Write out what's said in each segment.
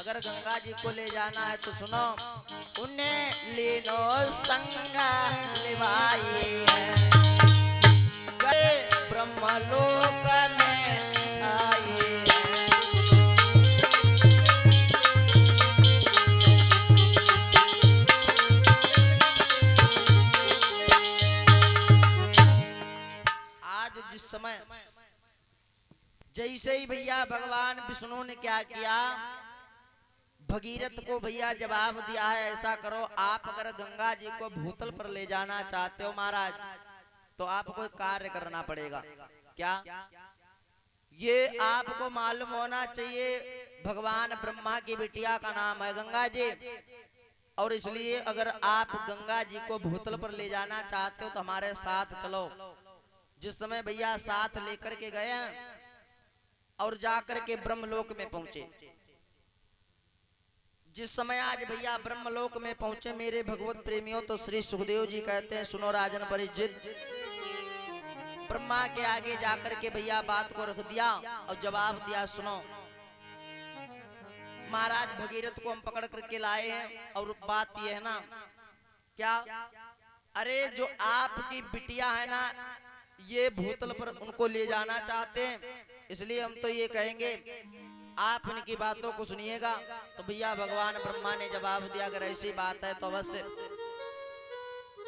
अगर गंगा जी को ले जाना है तो सुनो, उन्हें लीनो संग निभाई है, गए ब्रह्मलोक में आए हैं। आज जिस समय जैसे ही भैया भगवान विष्णु ने क्या किया, भगीरथ को भैया जवाब दिया है, ऐसा करो आप अगर गंगा जी को भूतल पर ले जाना चाहते हो महाराज, तो आपको एक कार्य करना पड़ेगा। क्या? ये आपको मालूम होना चाहिए, भगवान ब्रह्मा की बिटिया का नाम है गंगा जी, और इसलिए अगर आप गंगा जी को भूतल पर ले जाना चाहते हो तो हमारे साथ चलो। जिस समय भैया साथ लेकर के गए और जाकर के ब्रह्मलोक में पहुंचे, जिस समय आज भैया ब्रह्मलोक में पहुंचे मेरे भगवत प्रेमियों, तो श्री सुखदेव जी कहते हैं सुनो राजन परिचित, ब्रह्मा के आगे जाकर के भैया बात को रख दिया और जवाब दिया, सुनो महाराज भगीरथ को हम पकड़ करके लाए हैं और बात ये है ना, क्या? अरे जो आपकी बिटिया है ना, ये भूतल पर उनको ले जाना चाहते हैं, इसलिए हम तो ये कहेंगे आप इनकी बातों को सुनिएगा। तो भैया भगवान ब्रह्मा ने जवाब दिया, अगर ऐसी बात है तो अवश्य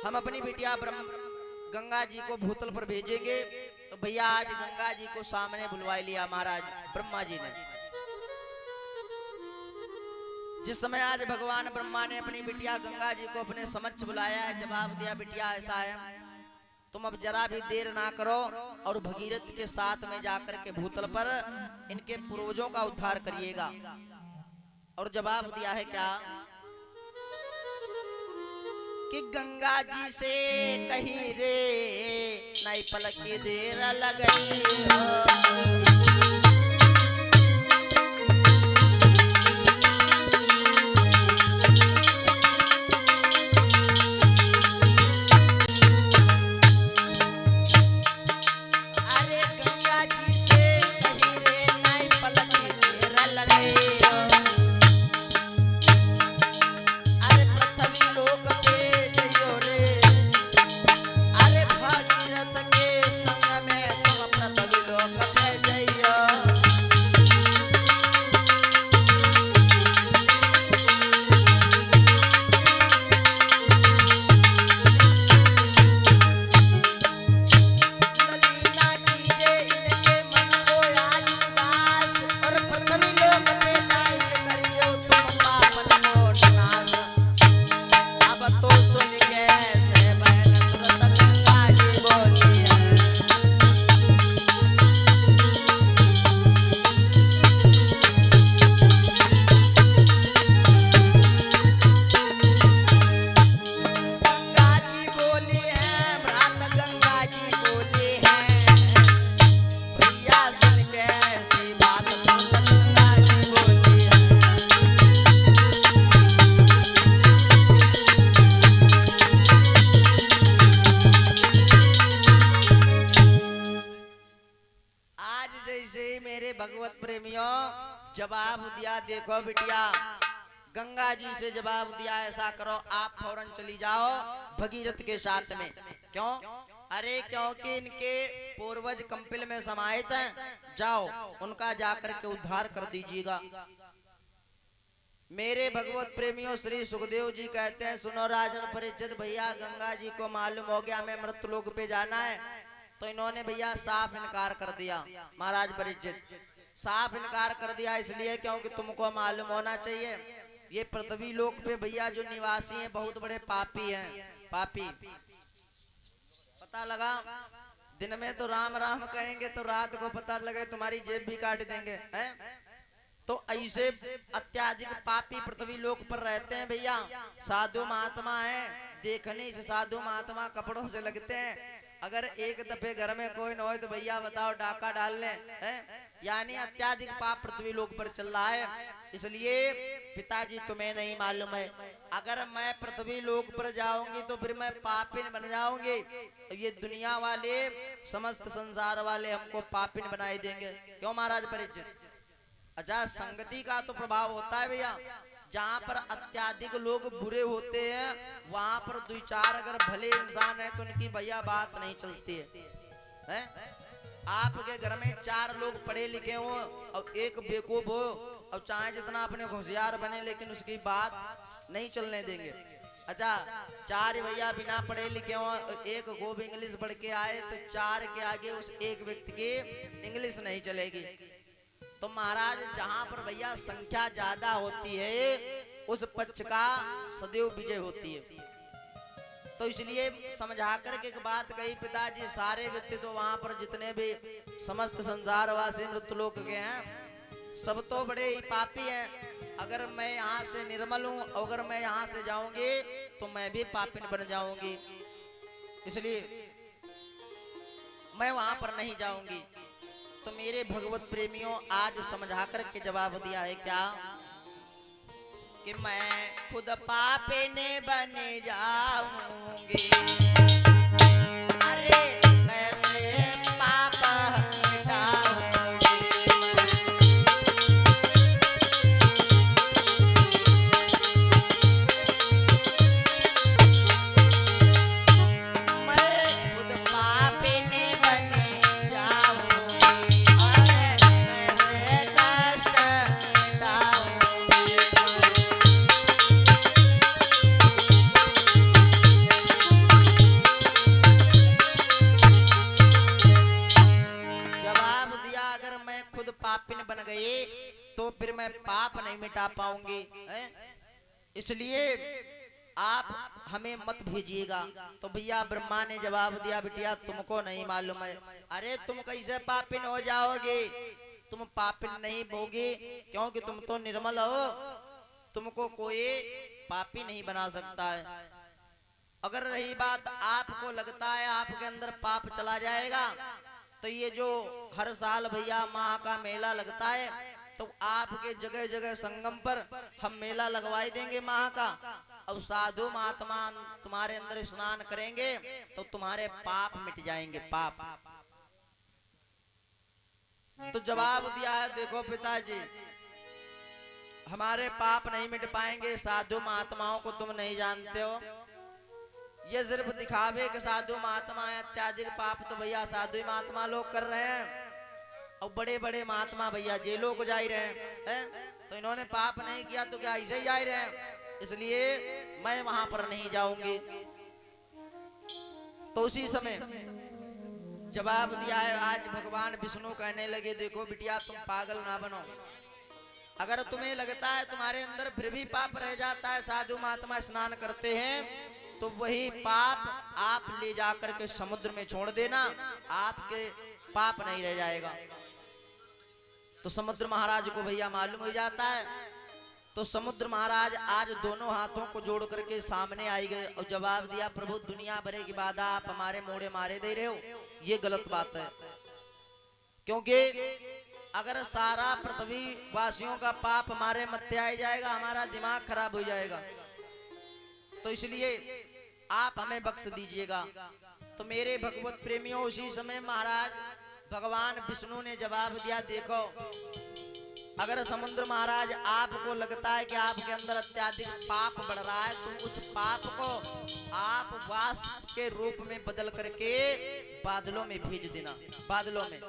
हम अपनी बिटिया गंगा जी को भूतल पर भेजेंगे। तो भैया आज गंगा जी को सामने बुलवा लिया महाराज ब्रह्मा जी ने। जिस समय आज भगवान ब्रह्मा ने अपनी बिटिया गंगा जी को अपने समक्ष बुलाया है, जवाब दिया, बिटिया ऐसा है, तुम अब जरा भी देर ना करो और भगीरथ के साथ में जाकर के भूतल पर इनके पूर्वजों का उद्धार करिएगा। और जवाब दिया है क्या कि गंगा जी से कही रे नहीं पलक की देर लगई हो। भगवत प्रेमियों जवाब दिया, देखो बिटिया गंगा जी से जवाब दिया, ऐसा करो आप फौरन चली जाओ भगीरथ के साथ में। क्यों? अरे क्योंकि इनके पूर्वज कंपिल में समाहित हैं, जाओ उनका जाकर के उद्धार कर दीजिएगा। मेरे भगवत प्रेमियों श्री सुखदेव जी कहते हैं सुनो राजन परिचित, भैया गंगा जी को मालूम हो गया हमें मृत्युलोक पे जाना है, तो इन्होंने भैया साफ इनकार कर दिया। महाराज परिचित साफ इनकार कर दिया इसलिए क्योंकि तुमको मालूम होना चाहिए ये पृथ्वी लोक पे भैया जो निवासी हैं बहुत बड़े पापी हैं। पापी पता लगा दिन में तो राम राम कहेंगे तो रात को पता लगे तुम्हारी जेब भी काट देंगे हैं। तो ऐसे अत्याधिक पापी पृथ्वी लोक पर रहते हैं भैया। साधु महात्मा हैं, देखने से साधु महात्मा कपड़ों से लगते हैं, अगर एक दफे घर में कोई न हो तो भैया बताओ डाका डाल लें हैं। यानी अत्याधिक पाप पृथ्वी लोक पर चल रहा है। इसलिए पिताजी तुम्हें नहीं मालूम है, अगर मैं पृथ्वी लोक पर जाऊंगी तो फिर मैं पापिन बन जाऊंगी, ये दुनिया वाले समस्त संसार वाले हमको पापिन बनाई देंगे। क्यों महाराज परिचित? अच्छा, संगति का तो प्रभाव होता है भैया। जहाँ पर अत्याधिक लोग बुरे होते हैं वहां पर दो चार अगर भले इंसान है तो उनकी भैया बात नहीं चलती है? आपके घर में चार लोग पढ़े लिखे हो और एक बेवकूफ हो और चाहे जितना अपने होशियार बने लेकिन उसकी बात नहीं चलने देंगे। अच्छा, चार भैया बिना पढ़े लिखे हो और एक खूब इंग्लिश पढ़ के आए तो चार के आगे उस एक व्यक्ति की इंग्लिश नहीं चलेगी। तो महाराज जहां पर भैया संख्या ज्यादा होती है उस पक्ष का सदैव विजय होती है। तो इसलिए समझा करके एक बात कही पिताजी, सारे व्यक्ति तो वहां पर जितने भी समस्त संसारवासी मृत्युलोक के हैं सब तो बड़े ही पापी हैं। अगर मैं यहाँ से निर्मल हूँ, अगर मैं यहाँ से जाऊंगी तो मैं भी पापिन बन जाऊंगी, इसलिए मैं वहां पर नहीं जाऊंगी। तो मेरे भगवत प्रेमियों आज समझा कर के जवाब दिया है क्या कि मैं खुद पापिन बन जाऊंगी। अरे कैसे पाप मिटाऊंगी। मैं खुद पापिन बन जाऊंगी। अरे कैसे कष्ट मिटाऊंगी। जवाब दिया, अगर मैं खुद पापिन बन गई तो फिर मैं पाप नहीं मिटा पाऊंगी, है? इसलिए आप हमें मत भेजिएगा। तो भैया ब्रह्मा ने जवाब दिया, बिटिया तुमको नहीं मालूम है। अरे तुम कैसे पापिन हो जाओगे, तुम पापिन नहीं होगी क्योंकि तुम तो निर्मल हो, तुमको कोई पापी नहीं बना सकता है। अगर रही बात आपको लगता है आपके अंदर पाप चला जाएगा तो ये जो हर साल भैया माह का मेला लगता है तो आपके जगह जगह संगम पर हम मेला लगवाई देंगे माह का, और साधु महात्मा तुम्हारे अंदर स्नान करेंगे तो तुम्हारे पाप मिट जाएंगे, पाप। तो जवाब दिया है, देखो पिताजी हमारे पाप नहीं मिट पाएंगे, साधु महात्माओं को तुम नहीं जानते हो, ये सिर्फ दिखावे के साधु महात्मा है। अत्याधिक पाप तो भैया साधु महात्मा लोग कर रहे हैं और बड़े बड़े महात्मा भैया जेलों को जा ही रहे हैं। तो इन्होंने पाप नहीं किया तो क्या ऐसे ही जा ही रहे हैं, इसलिए मैं वहां पर नहीं जाऊंगी। तो उसी समय जवाब दिया है, आज भगवान विष्णु कहने लगे, देखो बिटिया तुम पागल ना बनो। अगर तुम्हें लगता है तुम्हारे अंदर फिर भी पाप रह जाता है, साधु महात्मा स्नान करते हैं, तो वही पाप आप ले जाकर के समुद्र में छोड़ देना, आपके पाप नहीं रह जाएगा। तो समुद्र महाराज को भैया मालूम हो जाता है। तो समुद्र महाराज आज दोनों हाथों को जोड़ करके सामने आई गए और जवाब दिया, प्रभु दुनिया भरे की बाधा आप हमारे मोड़े मारे दे रहे हो, ये गलत बात है। क्योंकि अगर सारा पृथ्वी वासियों का पाप हमारे मत्थे आ जाएगा, हमारा दिमाग खराब हो जाएगा। तो इसलिए आप हमें बख्श दीजिएगा। तो मेरे भगवत प्रेमियों उसी समय महाराज भगवान विष्णु ने जवाब दिया, देखो अगर समुद्र महाराज आपको लगता है कि आपके अंदर अत्याधिक पाप बढ़ रहा है तो उस पाप को आप वाष्प के रूप में बदल करके बादलों में भेज देना, बादलों में,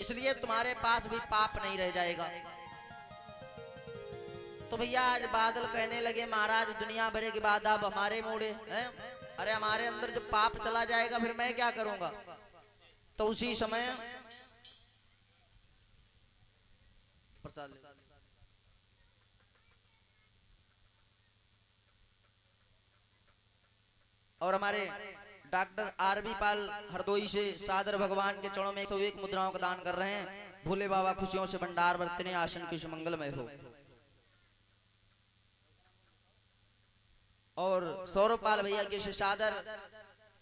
इसलिए तुम्हारे पास भी पाप नहीं रह जाएगा। तो भैया आज बादल कहने लगे, महाराज दुनिया भरे की बात आप हमारे मोड़े हैं, अरे हमारे अंदर जब पाप चला जाएगा फिर मैं क्या करूंगा। तो उसी समय प्रसाद और हमारे डॉक्टर आरबी पाल हरदोई से सादर भगवान के चरणों में 101 मुद्राओं का दान कर रहे हैं। भोले बाबा खुशियों से भंडार बरतने, आसन की मंगलमय हो। और सौरभ पाल भैया के सादर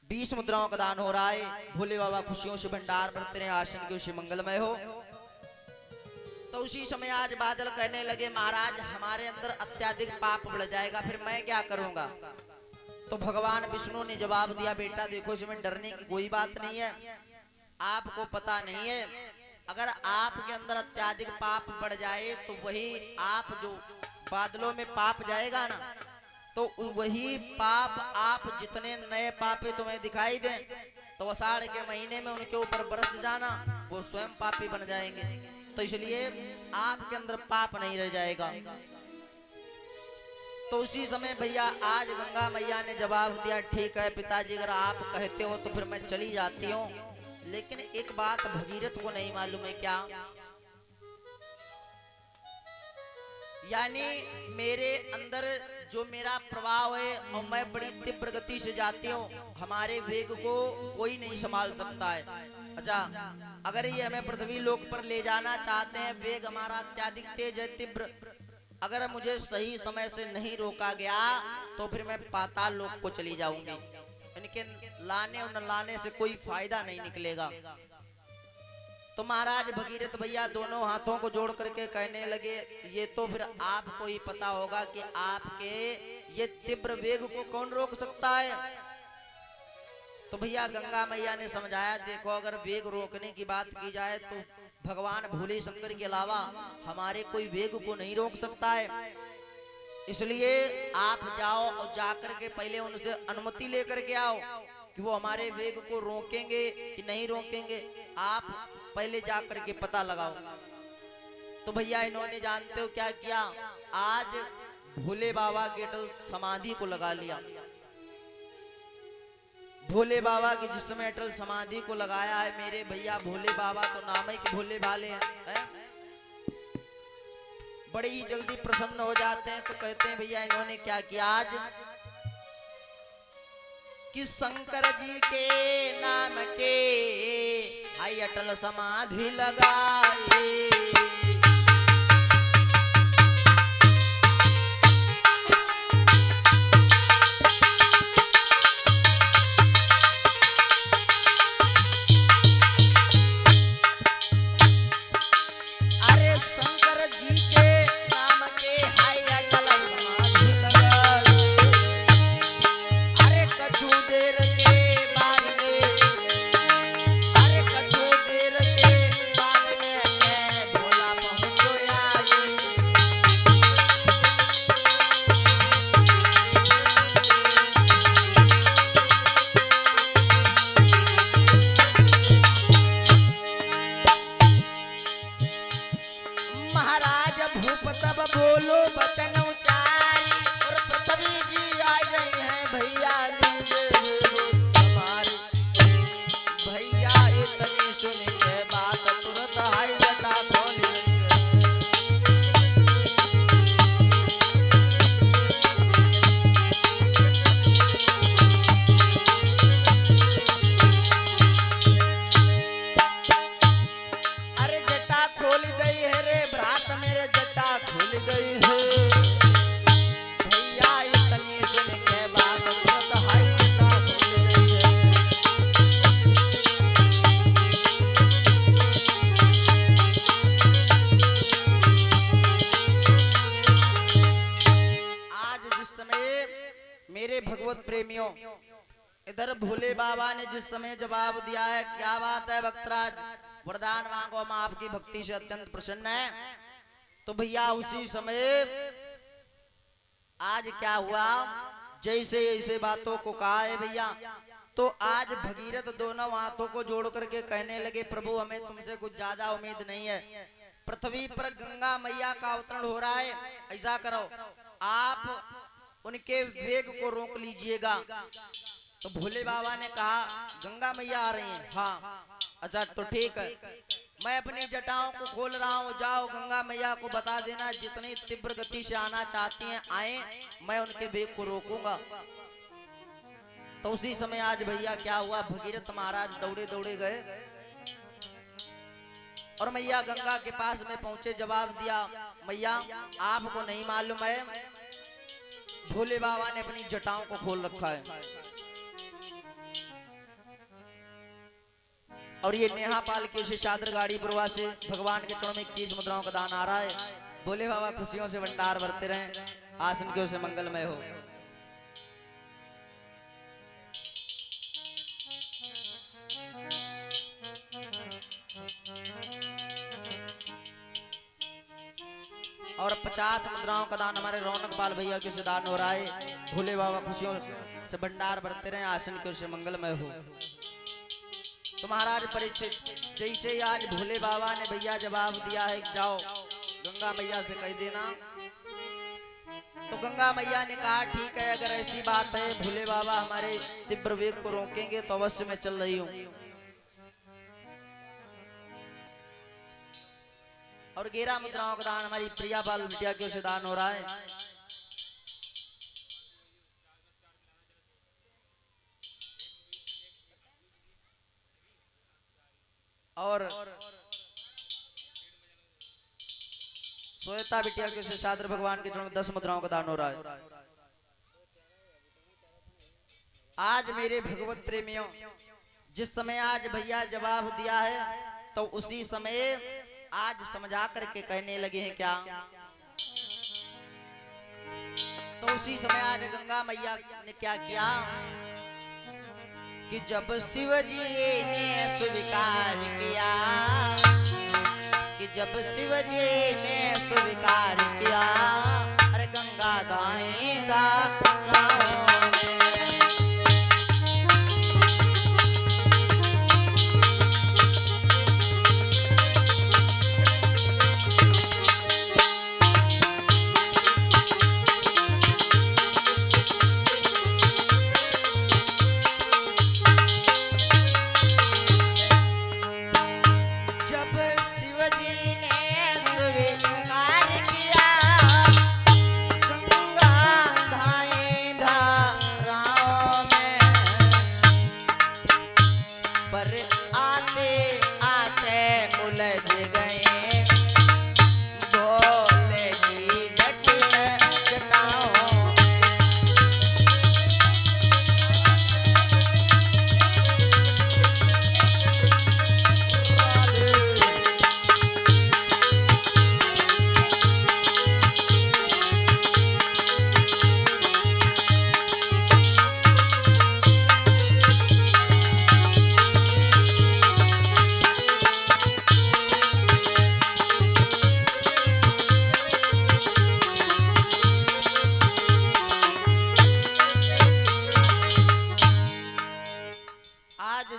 20 मुद्राओं का दान हो रहा है। भोले बाबा खुशियों से भंडार बरतने, आसन की मंगलमय हो। तो उसी समय आज बादल कहने लगे, महाराज हमारे अंदर अत्याधिक पाप बढ़ जाएगा फिर मैं क्या करूंगा। तो भगवान विष्णु ने जवाब दिया, बेटा देखो इसमें डरने की कोई बात नहीं है। आपको पता नहीं है अगर आपके अंदर अत्यधिक पाप बढ़ जाए तो वही आप जो बादलों में पाप जाएगा ना, तो वही पाप आप जितने नए पापी तुम्हें दिखाई दें तो आषाढ़ के महीने में उनके ऊपर बरस जाना, वो स्वयं पापी बन जाएंगे। तो इसलिए आपके अंदर पाप नहीं रह जाएगा। तो उसी समय भैया आज गंगा मैया ने जवाब दिया, ठीक है पिताजी, अगर आप कहते हो तो फिर मैं चली जाती हूँ, लेकिन एक बात भगीरथ को नहीं मालूम है। क्या? यानी मेरे अंदर जो मेरा प्रभाव है और मैं बड़ी तीव्र गति से जाती हूँ, हमारे वेग को कोई नहीं संभाल सकता है। अच्छा, अगर ये हमें पृथ्वी लोक पर ले जाना चाहते हैं, वेग हमारा अत्यधिक तेज है, तीव्र, अगर मुझे सही समय से नहीं रोका गया तो फिर मैं पाताल लोक को चली जाऊंगी। इनके लाने और न लाने से कोई फायदा नहीं निकलेगा। तो महाराज भगीरथ भैया दोनों हाथों को जोड़ करके कहने लगे, ये तो फिर आपको ही पता होगा कि आपके ये तीव्र वेग को कौन रोक सकता है। तो भैया गंगा मैया ने समझाया, देखो अगर वेग रोकने की बात की जाए तो भगवान भोले शंकर के अलावा हमारे कोई वेग को नहीं रोक सकता है। इसलिए आप जाओ और जाकर के पहले उनसे अनुमति लेकर के आओ कि वो हमारे वेग को रोकेंगे कि नहीं रोकेंगे, आप पहले जाकर के पता लगाओ। तो भैया इन्होंने जानते हो क्या किया, आज भोले बाबा के अटल समाधि को लगा लिया। भोले बाबा की जिस समय अटल समाधि को लगाया है, मेरे भैया भोले बाबा तो नाम है कि भोले भाले हैं, बड़े ही जल्दी प्रसन्न हो जाते हैं। तो कहते हैं भैया इन्होंने क्या किया आज कि शंकर जी के नाम के आई अटल समाधि लगाई। बोलो बचन उचारी और पृथ्वी जी आ गई है भैया हमारे भैया इतनी सुनी है बात तुरंत हाई जटा खोली। अरे जटा खोल गई है रे भ्रात मेरे, जटा खुल गई है भैया इतनी सुन के बात तुरंत हाई जटा खुल गई है। आज जिस समय मेरे भगवत प्रेमियों इधर भोले बाबा ने जिस समय जवाब दिया है, क्या बात है भक्तराज, वरदान मांगो, हम आपकी भक्ति से अत्यंत प्रसन्न है। तो भैया उसी समय आज क्या हुआ, जैसे ऐसे बातों को कहा है भैया, तो आज भगीरथ दोनों हाथों को जोड़ करके कहने लगे, प्रभु हमें तुमसे कुछ ज्यादा उम्मीद नहीं है, पृथ्वी पर गंगा मैया का अवतरण हो रहा है, ऐसा करो आप उनके वेग को रोक लीजिएगा। तो भोले बाबा ने कहा गंगा मैया आ रही हैं, हाँ अच्छा तो ठीक है, मैं अपनी जटाओं को खोल रहा हूँ, जाओ गंगा मैया को बता देना जितनी तीव्र गति से आना चाहती हैं आए, मैं उनके वेग को रोकूंगा। तो उसी समय आज भैया क्या हुआ, भगीरथ महाराज दौड़े दौड़े गए और मैया गंगा के पास में पहुंचे, जवाब दिया, मैया आपको नहीं मालूम है भोले बाबा ने अपनी जटाओं को खोल रखा है और ये नेहा पाल के शेषाद्र गाड़ी प्रवाह से भगवान के चरणों में 21 मुद्राओं का दान आ रहा है। भोले बाबा खुशियों से भंडार भरते रहें, आसन के से मंगलमय हो। 50 मुद्राओं का दान हमारे रौनक पाल भैया के से दान हो रहा है। भोले बाबा खुशियों से भंडार भरते रहे, आसन के उसे मंगलमय हो। तो महाराज परीक्षित जैसे ही आज भोले बाबा ने भैया जवाब दिया है जाओ गंगा मैया से कह देना, तो गंगा मैया ने कहा ठीक है, अगर ऐसी बात है भोले बाबा हमारे तीव्र वेग को रोकेंगे तो अवश्य मैं चल रही हूँ। और 11 मुद्राओं का दान हमारी प्रिया बाल बिटिया की ओर से दान हो रहा है। और श्वेता बिटिया के से शास्त्र भगवान के चरण में 10 मुद्राओं का दान हो रहा है। आज मेरे भगवत प्रेमियों, जिस समय आज भैया जवाब दिया है तो उसी समय आज समझा करके कहने लगे हैं क्या, तो उसी समय आज गंगा मैया ने क्या किया कि जब शिव जी ने स्वीकार किया, कि जब शिव जी ने स्वीकार किया, अरे गंगा धाएगा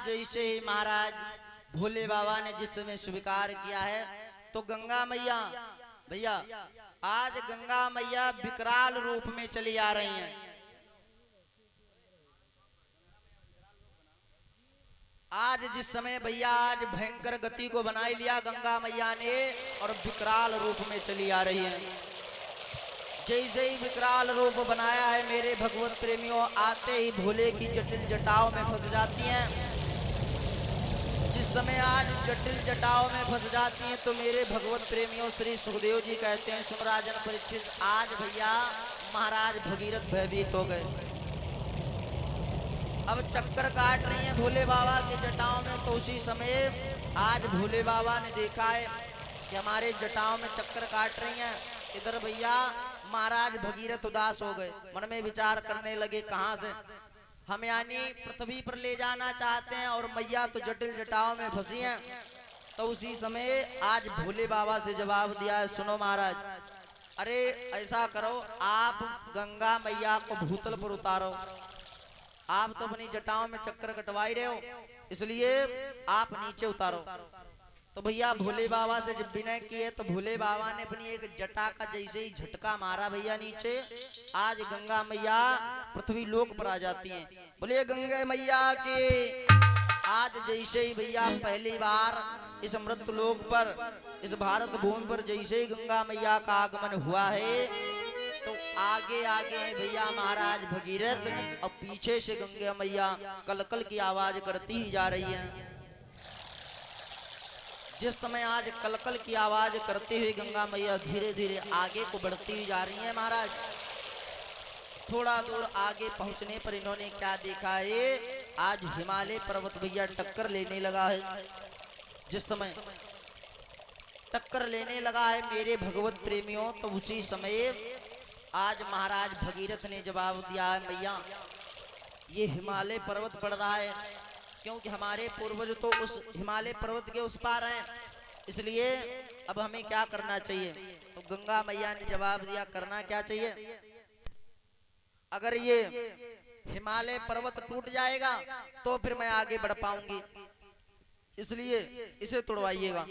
जैसे ही महाराज भोले बाबा ने जिस समय स्वीकार किया है तो गंगा मैया भैया आज गंगा मैया विकराल रूप में चली आ रही हैं। आज जिस समय भैया आज भयंकर गति को बनाई लिया गंगा मैया ने और विकराल रूप में चली आ रही हैं। जैसे ही विकराल रूप बनाया है मेरे भगवत प्रेमियों, आते ही भोले की जटिल जटाओं में फंस जाती हैं। जिस समय आज जटिल जटाओं में फंस जाती हैं तो मेरे भगवत प्रेमियों श्री सुखदेव जी कहते हैं सुन राजन परीक्षित, आज भैया महाराज भगीरथ भयभीत हो गए। अब चक्कर काट रही हैं भोले बाबा के जटाओं में। तो उसी समय आज भोले बाबा ने देखा है कि हमारे जटाओं में चक्कर काट रही हैं। इधर भैया महाराज भगीरथ उदास हो गए, मन में विचार करने लगे कहां से हम यानी पृथ्वी पर ले जाना चाहते हैं और मैया तो जटिल जटाओं में फंसी हैं। तो उसी समय आज भोले बाबा से जवाब दिया है सुनो महाराज, अरे ऐसा करो आप गंगा मैया को भूतल पर उतारो, आप तो अपनी जटाओं में चक्कर कटवा ही रहे हो इसलिए आप नीचे उतारो। तो भैया भोले बाबा से जब विनय किए तो भोले बाबा ने अपनी एक जटा का जैसे ही झटका मारा भैया नीचे, आज गंगा मैया पृथ्वी लोक पर आ जाती हैं। बोले गंगा मैया के आज जैसे ही भैया पहली बार इस मृत लोक पर इस भारत भूमि पर जैसे ही गंगा मैया का आगमन हुआ है तो आगे आगे है भैया महाराज भगीरथ और पीछे से गंगा मैया कलकल की आवाज करती ही जा रही है। जिस समय आज कलकल की आवाज करते हुए गंगा मैया धीरे धीरे आगे को बढ़ती ही जा रही है महाराज। थोड़ा दूर आगे पहुंचने पर इन्होंने क्या देखा है, आज हिमालय पर्वत भैया टक्कर लेने लगा है। जिस समय टक्कर लेने लगा है मेरे भगवत प्रेमियों तो उसी समय आज महाराज भगीरथ ने जवाब दिया है मैया ये हिमालय पर्वत पड़ रहा है, क्योंकि हमारे पूर्वज तो उस हिमालय पर्वत के उस पार हैं, इसलिए अब हमें क्या करना चाहिए? तो गंगा मैया ने जवाब दिया, करना क्या चाहिए? अगर ये हिमालय पर्वत टूट जाएगा तो फिर मैं आगे बढ़ पाऊंगी, इसलिए इसे तोड़वाइएगा।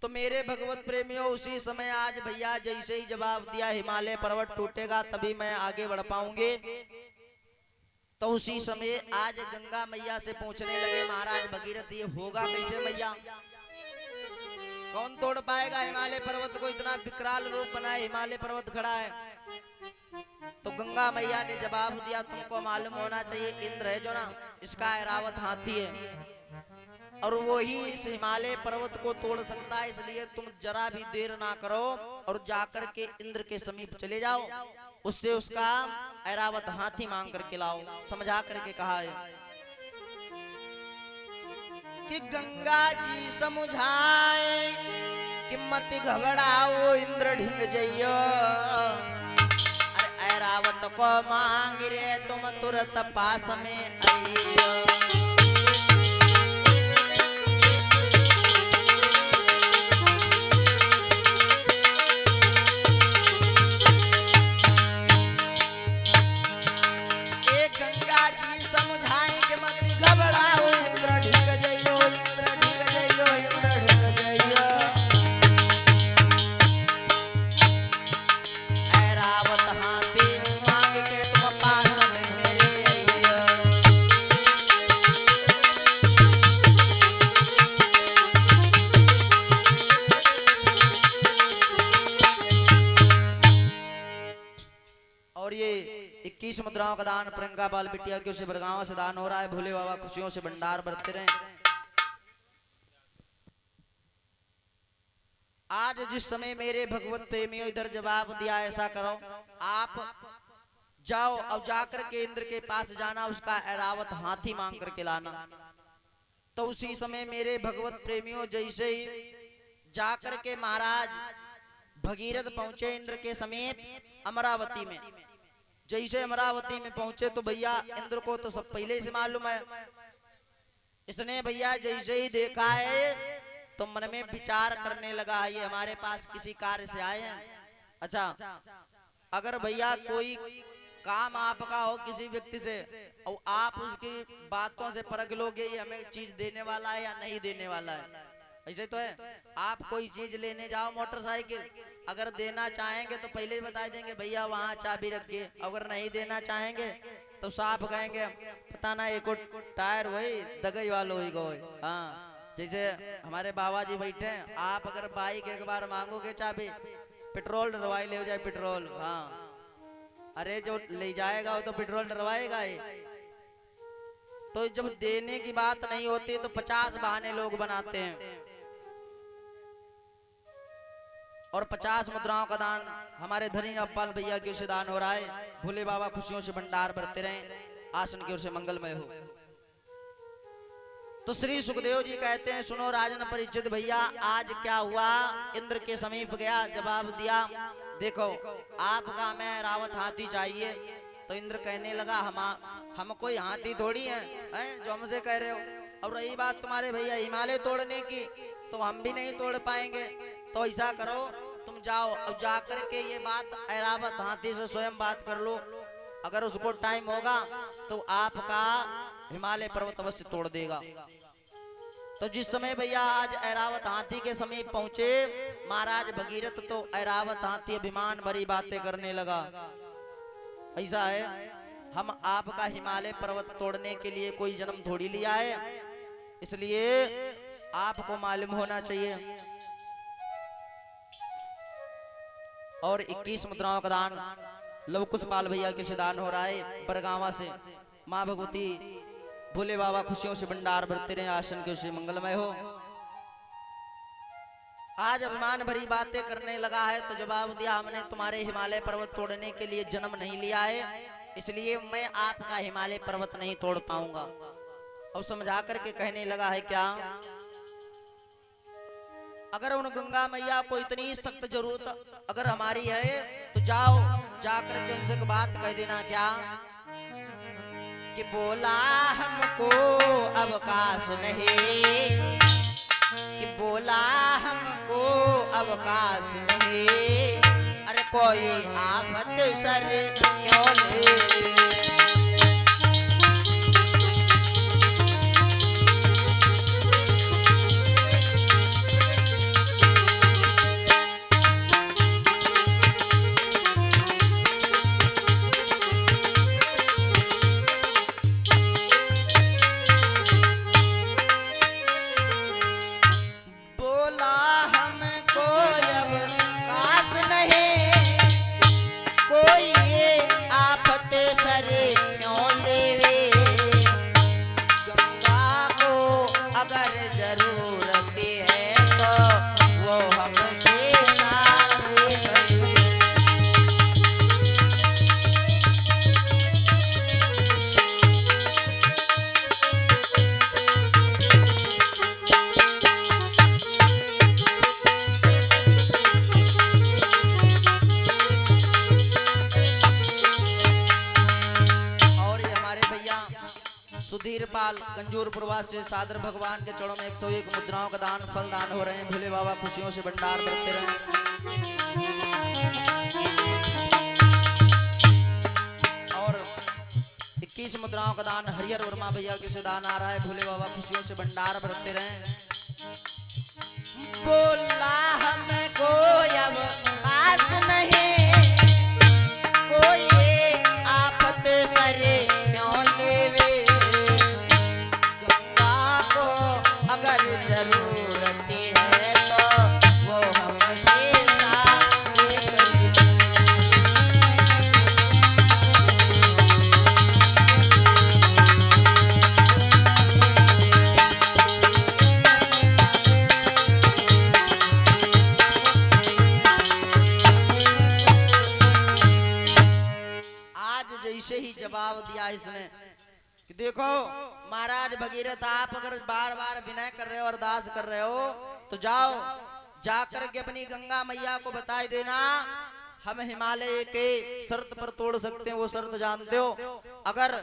तो मेरे भगवत प्रेमियों, उसी समय आज भैया जैसे ही जवाब दिया हिमालय पर्वत टूटेगा तभी मैं आगे बढ़ पाऊंगे, तो उसी समय आज गंगा मैया से पूछने लगे, महाराज भगीरथ ये होगा कैसे मैया? कौन तोड़ पाएगा हिमालय पर्वत को? इतना विकराल रूप बनाए हिमालय पर्वत खड़ा है। तो गंगा मैया ने जवाब दिया, तुमको मालूम होना चाहिए, इंद्र है जो ना, इसका ऐरावत हाथी है और वो ही इस हिमालय पर्वत को तोड़ सकता है, इसलिए तुम जरा भी देर ना करो और जाकर के इंद्र के समीप चले जाओ, उससे उसका ऐरावत हाथी मांग करके लाओ। समझा करके कहा है कि गंगा जी समझाए कि मत घबराओ इंद्र ढिंग जइयो, अरे ऐरावत को मांग रे तुम तुरंत पास में आइयो। और ये 21 मुद्राओं का दान प्रियंका बाल बिटिया की ओर से बरगांव से दान हो रहा है। भोले बाबा खुशियों से भंडार बरतते रहे। आज जिस समय मेरे भगवत प्रेमियों इधर जवाब दिया, ऐसा करो आप जाओ और जाकर के इंद्र के पास जाना, उसका ऐरावत हाथी मांग करके लाना। तो उसी समय मेरे भगवत प्रेमियों जैसे ही जाकर के महाराज भगीरथ पहुंचे इंद्र के समीप अमरावती में। जैसे अमरावती में पहुंचे तो भैया इंद्र को तो सब पहले से मालूम है। इसने भैया जैसे ही देखा है तो मन में विचार करने लगा है, ये हमारे पास किसी कार्य से आए हैं। अच्छा, अगर भैया कोई काम आपका हो किसी व्यक्ति से और आप उसकी बातों से परख लोगे ये हमें चीज देने वाला है या नहीं देने वाला है, ऐसे तो है। आप कोई चीज लेने जाओ मोटरसाइकिल, अगर देना चाहेंगे तो पहले ही बता देंगे भैया वहाँ चाबी रखिए, अगर नहीं देना चाहेंगे तो साफ कहेंगे पता ना एक टायर वही दगई वालों ही गो। हाँ, जैसे हमारे बाबा जी बैठे हैं, आप अगर बाइक एक बार मांगोगे चाबी, पेट्रोल डरवाई ले जाए पेट्रोल। हाँ, अरे जो ले जाएगा वो तो पेट्रोल डरवाएगा ही। तो जब देने की बात नहीं होती तो 50 बहाने लोग बनाते हैं। और 50 मुद्राओं का दान हमारे धनी अब्बाल भैया की ओर से दान हो रहा है। भोले बाबा खुशियों से भंडार भरते रहे, आसन की ओर से मंगलमय हो। तो श्री सुखदेव जी कहते हैं, सुनो राजन परीक्षित भैया, आज क्या हुआ? इंद्र के समीप गया, जवाब दिया, देखो आपका हमें रावत हाथी चाहिए। तो इंद्र कहने लगा, हम कोई हाथी थोड़ी हैं जो हमसे कह रहे हो। और रही बात तुम्हारे भैया हिमालय तोड़ने की, तो हम भी नहीं तोड़ पाएंगे। तो ऐसा करो तुम जाओ और जाकर के ये बात ऐरावत हाथी से स्वयं बात कर लो, अगर उसको टाइम होगा तो आपका हिमालय पर्वत अवश्य तोड़ देगा। तो जिस समय भैया आज ऐरावत हाथी के समीप पहुंचे महाराज भगीरथ, तो ऐरावत हाथी अभिमान भरी बातें करने लगा। ऐसा है, हम आपका हिमालय पर्वत तोड़ने के लिए कोई जन्म थोड़ी लिया है, इसलिए आपको मालूम होना चाहिए। और 21 मुद्राओं का दान लवकुश पाल भैया के से दान हो रहा है बरगावा से। माँ भगवती भोले बाबा खुशियों से भंडार भरते रहे, आसन के से मंगलमय हो। आज अभिमान भरी बातें करने लगा है तो जवाब दिया, हमने तुम्हारे हिमालय पर्वत तोड़ने के लिए जन्म नहीं लिया है, इसलिए मैं आपका हिमालय पर्वत नहीं तोड़ पाऊंगा। और समझा करके कहने लगा है, क्या अगर उन गंगा मैया को इतनी सख्त जरूरत अगर हमारी है तो जाओ जाकर के उनसे एक बात कह देना, क्या कि बोला हमको अवकाश नहीं, कि बोला हमको अवकाश नहीं, अरे कोई आफत सर क्यों ले। सुधीरपाल गंजूरपुरवा से सादर भगवान के चरणों में 101 मुद्राओं का दान फल दान हो रहे हैं। भोले बाबा खुशियों से भंडार भरते रहे। और 21 मुद्राओं का दान हरिहर वर्मा भैया के से दान आ रहा है। भोले बाबा खुशियों से भंडार भरते रहे। बोला हमको अब आस नहीं, कोई आफत सरे क्यों लेवे, अगर जरूरत है तो वो हमसे आज जैसे ही जवाब दिया इसने कि देखो महाराज भगीरथ, आप अगर बार बार विनय कर रहे हो, अरदास कर रहे हो, तो जाओ जाकर के अपनी गंगा मैया को बताई देना, हम हिमालय के शर्त पर तोड़ सकते हैं। वो शर्त जानते हो, अगर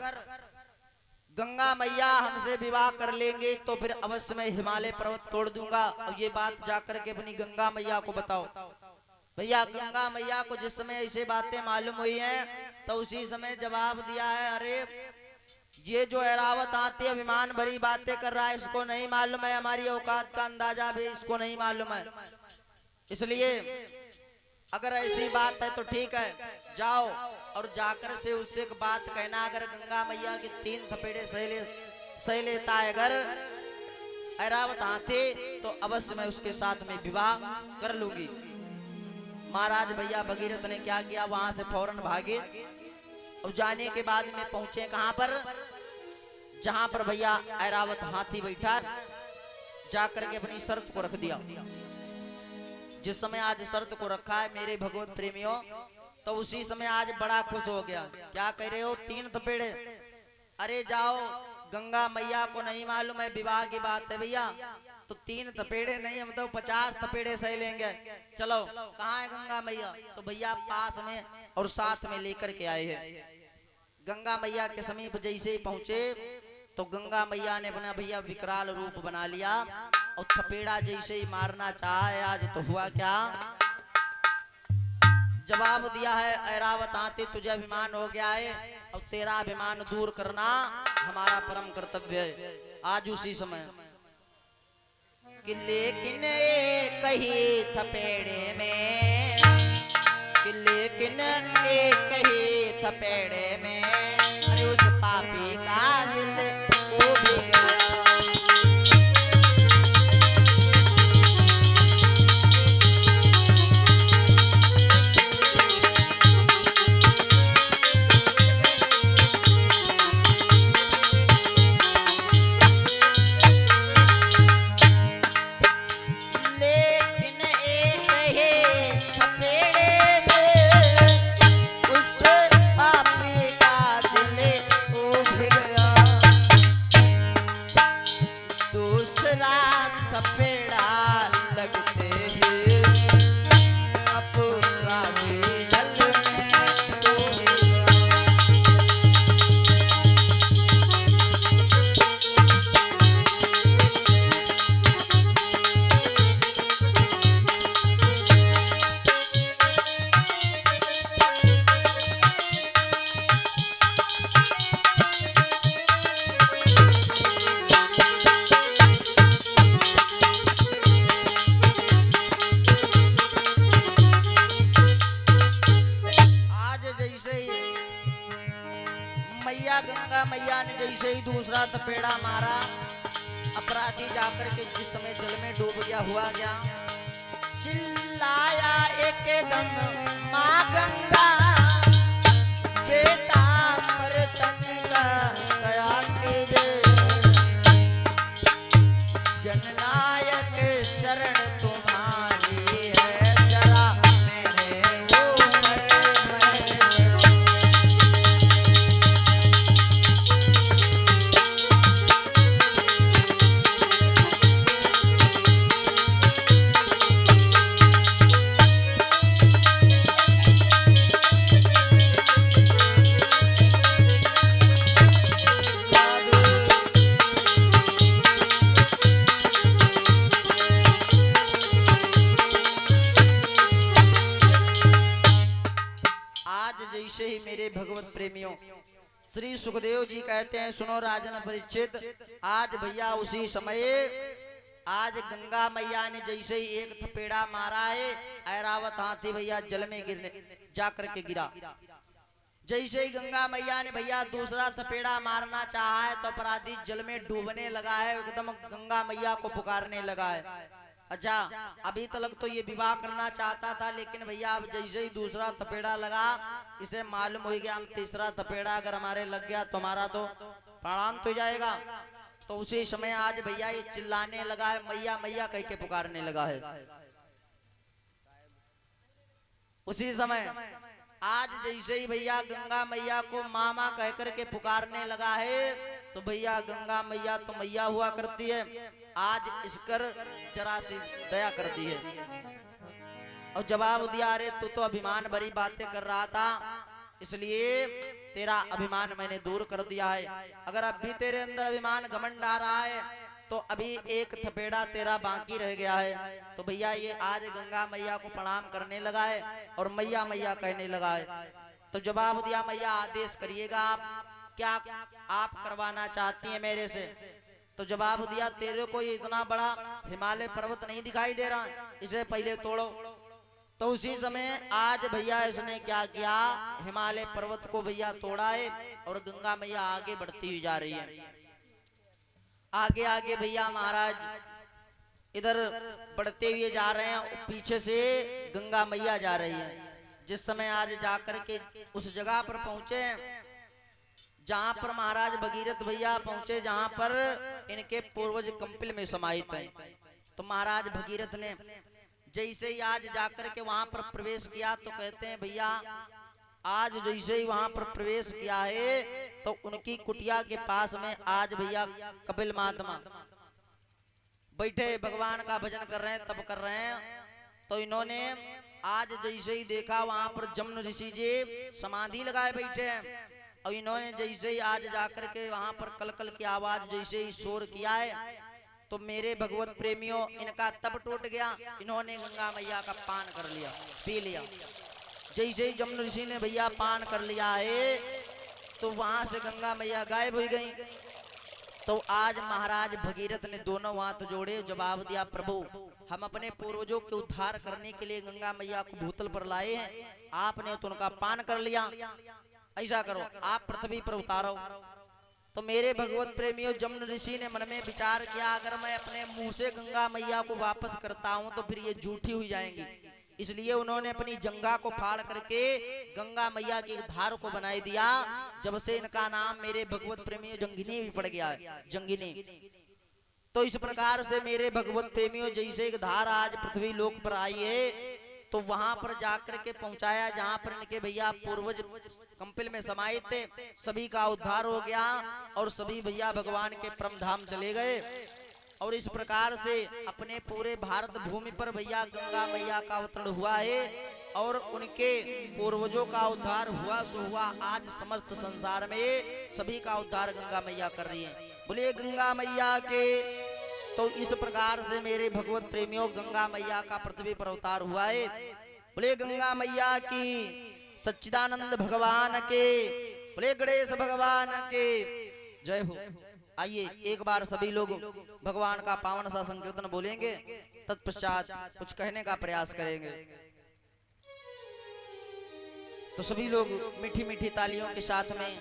गंगा मैया हमसे विवाह कर लेंगे तो फिर अवश्य मैं हिमालय पर्वत तोड़ दूंगा। और ये बात जाकर के अपनी गंगा मैया को बताओ। भैया गंगा मैया को जिस समय ऐसे बातें मालूम हुई हैं, तो उसी समय जवाब दिया है, अरे ये जो ऐरावत आती है विमान भरी बातें कर रहा है, इसको नहीं मालूम है हमारी औकात का अंदाजा भी इसको नहीं मालूम है। इसलिए अगर ऐसी बात है तो ठीक है, जाओ और जाकर से उससे एक बात कहना, अगर गंगा मैया की 3 थपेड़े सह लेता है अगर ऐरावत हाथी, तो अवश्य मैं उसके साथ में विवाह कर लूंगी। महाराज भैया भगीरथ ने क्या किया, वहां से फौरन भागे और जाने के बाद में पहुंचे कहां पर, जहां पर भैया ऐरावत हाथी बैठा, जाकर के अपनी शर्त को रख दिया। जिस समय आज शर्त को रखा है मेरे भगवत प्रेमियों, तो उसी समय आज बड़ा खुश हो गया। क्या कह रहे हो, 3 थपेड़े, अरे जाओ गंगा मैया को नहीं मालूम है विवाह की बात है भैया, तो 3 थपेड़े नहीं, हम तो 50 थपेड़े सह लेंगे। चलो कहाँ है गंगा मैया, तो भैया पास में और साथ में लेकर के आए हैं। गंगा मैया के समीप जैसे ही पहुंचे तो गंगा मैया ने अपना भैया विकराल रूप बना लिया और थपेड़ा जैसे ही मारना चाहा, आज तो हुआ क्या, जवाब दिया है, ऐरावत आते तुझे अभिमान हो गया है और तेरा अभिमान दूर करना हमारा परम कर्तव्य है। आज उसी समय कि लेकिन एक ही थपेड़े में, कि लेकिन एक ही थपेड़े में, अरे उस पापी का दिल वो भी गया। पापी गंगा मैया ने जैसे ही दूसरा थपेड़ा मारा, अपराधी जाकर के जिस समय जल में डूब गया, हुआ क्या, चिल्लाया एकदम माँ गंगा, बेटा मर्दन का गया कीजे, जननायक शरण तुम्हारी है, जरा मेरे ऊपर जैसे ही मेरे भगवत प्रेमियों श्री सुखदेव जी कहते हैं, सुनो राजन परीक्षित, आज भैया उसी समय आज गंगा मैया ने जैसे ही एक थपेड़ा मारा है, ऐरावत हाथी भैया जल में गिरने जाकर के गिरा। जैसे ही गंगा मैया ने भैया दूसरा थपेड़ा मारना चाहा है तो अपराधी जल में डूबने लगा है, एकदम गंगा मैया को पुकारने लगा है। अच्छा, अभी तक तो ये विवाह करना चाहता था, लेकिन भैया अब जैसे ही दूसरा थपेड़ा लगा, इसे मालूम हो गया हम तीसरा थपेड़ा अगर हमारे लग गया तो हमारा तो प्राणांत हो जाएगा। तो उसी समय आज भैया ये चिल्लाने लगा है, मैया मैया कह के पुकारने लगा है। उसी समय आज जैसे ही भैया गंगा मैया को मामा कह करके पुकारने लगा है, तो भैया गंगा मैया तो मैया हुआ करती है, आज इसकर जरा सी दया कर दी है और जवाब दिया, अरे तू तो अभिमान भरी बातें कर रहा था, इसलिए तेरा अभिमान मैंने दूर कर दिया है। अगर अब भी तेरे अंदर अभिमान घमंड आ रहा है तो अभी एक थपेड़ा तेरा बाकी रह गया है। तो भैया ये आज गंगा मैया को प्रणाम करने लगा है और मैया मैया कहने लगा है। तो जवाब दिया, मैया आदेश करिएगा, आप क्या आप करवाना चाहती है मेरे से। तो जवाब दिया, तेरे को ये इतना बड़ा हिमालय पर्वत नहीं दिखाई दे रहा, इसे पहले तोड़ो। तो उसी समय आज भैया इसने क्या किया, हिमालय पर्वत को भैया तोड़ा है और गंगा मैया आगे बढ़ती हुई जा रही है। आगे आगे भैया महाराज इधर बढ़ते हुए जा रहे हैं, पीछे से गंगा मैया जा रही है। जिस समय आज जाकर के उस जगह पर पहुंचे जहां पर महाराज भगीरथ भैया पहुंचे, जहां पर इनके पूर्वज कंपिल में समाहित हैं, तो महाराज भगीरथ ने जैसे ही आज जाकर के वहां पर प्रवेश किया, तो कहते हैं भैया आज जैसे ही वहां पर प्रवेश किया है तो उनकी कुटिया के पास में आज भैया कपिल महात्मा बैठे भगवान का भजन कर रहे हैं, तप कर रहे हैं। तो इन्होंने आज जैसे ही देखा वहां पर जम्न ऋषि जी समाधि लगाए बैठे हैं, और इन्होंने जैसे ही आज जाकर के वहां पर कलकल की आवाज जैसे ही शोर किया है, तो मेरे भगवत प्रेमियों इनका तप टूट गया। इन्होंने गंगा मैया का पान कर लिया, पी लिया। जैसे ही जम्न ऋषि ने भैया पान कर लिया है तो वहां से गंगा मैया गायब हो गई। तो आज महाराज भगीरथ ने दोनों हाथ जोड़े, जवाब दिया, प्रभु हम अपने पूर्वजों के उद्धार करने के लिए गंगा मैया को भूतल पर लाए हैं, आपने तो उनका पान कर लिया, ऐसा करो आप पृथ्वी पर उतारो। तो मेरे भगवत प्रेमियों जम्न ऋषि ने मन में विचार किया, अगर मैं अपने मुंह से गंगा मैया को वापस करता हूं तो फिर ये झूठी हुई जाएंगी, इसलिए उन्होंने अपनी जंगा को फाड़ करके गंगा मैया की धार को बनाई दिया। जब से इनका नाम मेरे भगवत प्रेमियों जंगिनी भी पड़ गया है, जंगिनी। तो इस प्रकार से मेरे भगवत प्रेमियों जैसे एक धार आज पृथ्वी लोक पर आई है, तो वहां पर जाकर के पहुंचाया जहां पर इनके भैया पूर्वज कंपिल में समाहित थे, सभी का उद्धार हो गया और सभी भैया भगवान के परम धाम चले गए। और इस प्रकार से अपने पूरे भारत भूमि पर भैया गंगा मैया का अवतरण हुआ है और उनके पूर्वजों का उद्धार हुआ सो हुआ। आज समस्त संसार में सभी का उद्धार गंगा मैया कर रही है, बोले गंगा मैया के। तो इस प्रकार से मेरे भगवत प्रेमियों गंगा मैया का पृथ्वी पर अवतार हुआ है, बोले गंगा मैया की, सच्चिदानंद भगवान के, बोले गणेश भगवान के जय हो। आइए एक बार सभी लोग भगवान का पावन सा संकीर्तन बोलेंगे, तत्पश्चात कुछ कहने का प्रयास करेंगे। तो सभी लोग मीठी मीठी तालियों के साथ में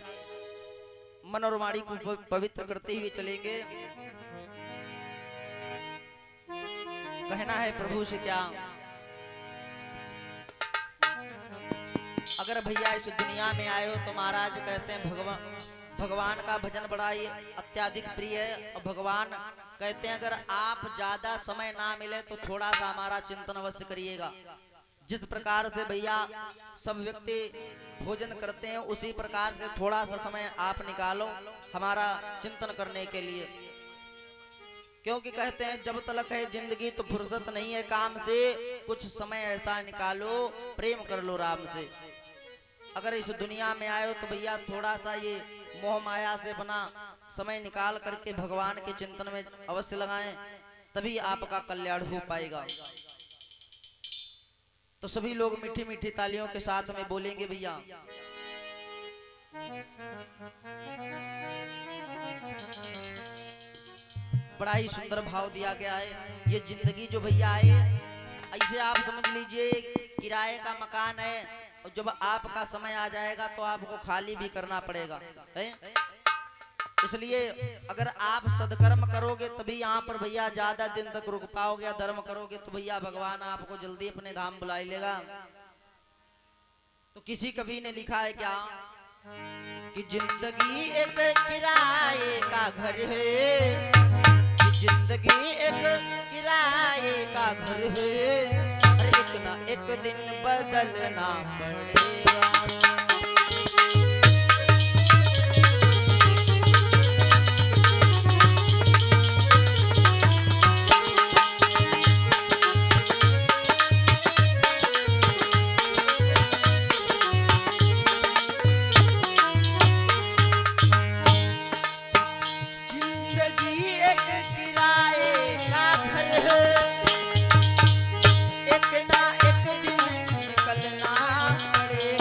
मन और वाणी को पवित्र करते हुए चलेंगे। कहना है प्रभु से क्या, अगर भैया इस दुनिया में आए हो तो महाराज कहते हैं भगवान का भजन बड़ा ही अत्याधिक प्रिय है। और भगवान कहते हैं अगर आप ज्यादा समय ना मिले तो थोड़ा सा हमारा चिंतन अवश्य करिएगा। जिस प्रकार से भैया सब व्यक्ति भोजन करते हैं उसी प्रकार से थोड़ा सा समय आप निकालो हमारा चिंतन करने के लिए। क्योंकि कहते हैं जब तलक है जिंदगी तो फुर्सत नहीं है काम से, कुछ समय ऐसा निकालो प्रेम कर लो राम से। अगर इस दुनिया में आए हो तो भैया थोड़ा सा ये मोह माया से बना समय निकाल करके भगवान के चिंतन में अवश्य लगाएं, तभी आपका कल्याण हो पाएगा। तो सभी लोग मीठी मीठी तालियों के साथ में बोलेंगे भैया। बड़ा ही सुंदर भाव दिया गया है। ये जिंदगी जो भैया है ऐसे आप समझ लीजिए किराए का मकान है, और जब आपका समय आ जाएगा तो आपको खाली भी करना पड़ेगा है? इसलिए अगर आप सदकर्म करोगे तभी यहाँ पर भैया ज्यादा दिन तक रुक पाओगे। धर्म करोगे तो भैया भगवान आपको जल्दी अपने धाम बुला लेगा। तो किसी कवि ने लिखा है क्या कि जिंदगी एक किराए का घर है, कि जिंदगी एक किराए का घर है, और एक ना एक दिन बदलना पड़ेगा। एक ना एक दिन निकलना पड़ेगा।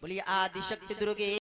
बोलिए आदिशक्ति दुर्गे